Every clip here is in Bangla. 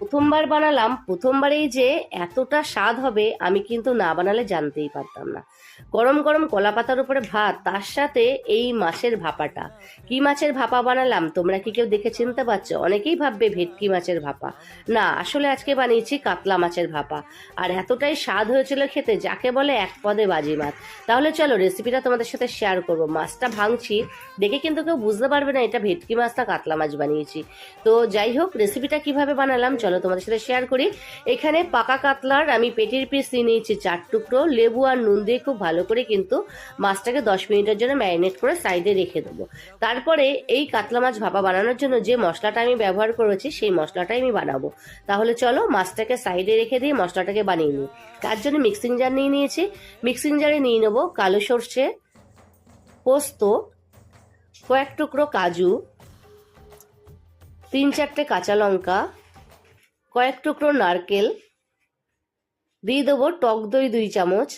প্রথমবার বানালাম, প্রথমবারেই যে এতটা স্বাদ হবে আমি কিন্তু না বানালে জানতেই পারতাম না। গরম গরম কলা পাতার উপরে ভাত, তার সাথে এই মাছের ভাপাটা। কি মাছের ভাপা বানালাম তোমরা কি কেউ দেখে চিনতে পারছো? অনেকেই ভাববে ভেটকি মাছের ভাপা, না আসলে আজকে বানিয়েছি কাতলা মাছের ভাপা। আর এতটাই স্বাদ হয়েছিল খেতে, যাকে বলে এক পদে বাজিমাত। তাহলে চলো রেসিপিটা তোমাদের সাথে শেয়ার করব। মাছটা ভাঙছি, দেখে কিন্তু কেউ বুঝতে পারবে না এটা ভেটকি মাছ না কাতলা মাছ বানিয়েছি। তো যাই হোক, রেসিপিটা কিভাবে বানালাম চলো তোমাদের সাথে শেয়ার করি। এখানে পাকা কাতলার আমি পেটির পিস নিয়ে নিয়েছি 4 টুকরো। লেবু আর নুন দিয়ে খুব ভালো করে কিন্তু মাছটাকে 10 মিনিটের জন্য ম্যারিনেট করে সাইডে রেখে দেবো। তারপরে এই কাতলা মাছ ভাপা বানানোর জন্য যে মশলাটা আমি ব্যবহার করেছি সেই মশলাটাই আমি বানাবো। তাহলে চলো মাছটাকে সাইডে রেখে দিয়ে মশলাটাকে বানিয়ে নিই। তার জন্য মিক্সিং জার নিয়ে নিয়েছি। মিক্সিং জারে নিয়ে নেবো কালো সর্ষে, পোস্ত, কয়েক টুকরো কাজু, 3-4টে কাঁচা লঙ্কা, কয়েক টুকরো নারকেল, দিয়ে দেবো টক দই 2 চামচ,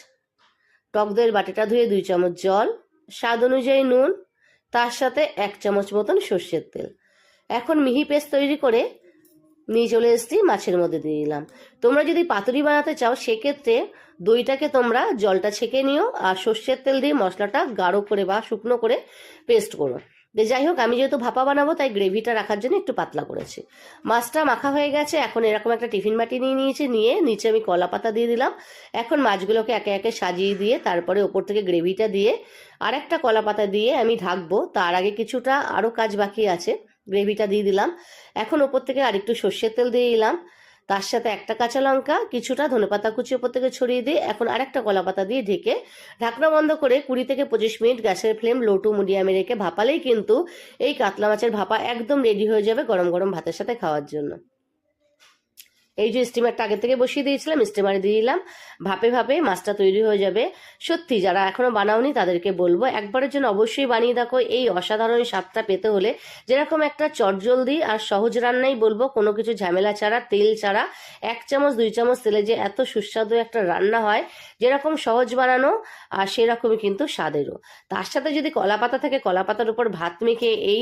টক দইয়ের বাটিটা ধুয়ে 2 চামচ জল, স্বাদ অনুযায়ী নুন, তার সাথে 1 চামচ মতন সর্ষের তেল। এখন মিহি পেস্ট তৈরি করে নিয়ে চলে এসেছি, মাছের মধ্যে দিয়ে দিলাম। তোমরা যদি পাতুরি বানাতে চাও সেক্ষেত্রে দইটাকে তোমরা জলটা ছেঁকে নিও আর সর্ষের তেল দিয়ে মশলাটা গাঢ় করে বা শুকনো করে পেস্ট করো। যাই হোক, আমি যেহেতু ভাপা বানাবো তাই গ্রেভিটা রাখার জন্য একটু পাতলা করেছি। মাছটা মাখা হয়ে গেছে, এখন এরকম একটা টিফিন বাটি নিয়ে নিয়েছি, নিয়ে নিচে আমি কলা পাতা দিয়ে দিলাম। এখন মাছগুলোকে একে একে সাজিয়ে দিয়ে তারপরে ওপর থেকে গ্রেভিটা দিয়ে আর একটা কলা পাতা দিয়ে আমি ঢাকবো। তার আগে কিছুটা আরও কাজ বাকি আছে। গ্রেভিটা দিয়ে দিলাম, এখন ওপর থেকে আরেকটু সর্ষের তেল দিয়ে দিলাম, তার সাথে একটা কাঁচা লঙ্কা, কিছুটা ধনেপাতা কুচি ওপর থেকে ছড়িয়ে দিয়ে এখন আরেকটা কলা পাতা দিয়ে ঢেকে ঢাকনা বন্ধ করে 20 থেকে 25 মিনিট গ্যাসের ফ্লেম লো টু মিডিয়ামে রেখে ভাপালেই কিন্তু এই কাতলা মাছের ভাপা একদম রেডি হয়ে যাবে গরম গরম ভাতের সাথে খাওয়ার জন্য। এই যে স্টিমারটা আগে থেকে বসিয়ে দিয়েছিলাম, স্টিমারে দিয়ে দিলাম, ভাপে ভাপে মাছটা তৈরি হয়ে যাবে। সত্যি যারা এখনো বানাওনি তাদেরকে বলবো একবারের জন্য অবশ্যই বানিয়ে দেখো। এই অসাধারণ স্বাদটা পেতে হলে যেরকম একটা চটজলদি আর সহজ রান্নাই বলবো, কোনো কিছু ঝামেলা ছাড়া, তেল ছাড়া, 1 চামচ 2 চামচ তেলে যে এত সুস্বাদু একটা রান্না হয়, যেরকম সহজ বানানো আর সেরকমই কিন্তু স্বাদেরও। তার সাথে যদি কলা পাতা থাকে, কলা পাতার উপর ভাত মেখে এই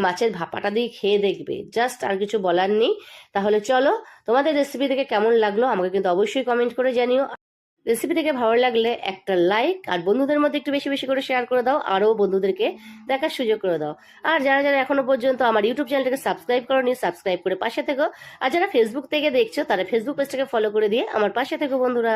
মাছের ভাপাটা দিয়ে খেয়ে দেখবে, জাস্ট আর কিছু বলার নেই। তাহলে চলো, তোমাদের রেসিপি থেকে কেমন লাগলো আমাকে কিন্তু অবশ্যই কমেন্ট করে জানিও। রেসিপি থেকে ভালো লাগলে একটা লাইক আর বন্ধুদের মধ্যে একটু বেশি বেশি করে শেয়ার করে দাও, আরও বন্ধুদেরকে দেখার সুযোগ করে দাও। আর যারা যারা এখনো পর্যন্ত আমার ইউটিউব চ্যানেলটাকে সাবস্ক্রাইব করোনি, সাবস্ক্রাইব করে পাশে থেকো। আর যারা ফেসবুক থেকে দেখছো তারা ফেসবুক পেজটাকে ফলো করে দিয়ে আমার পাশে থেকো বন্ধুরা।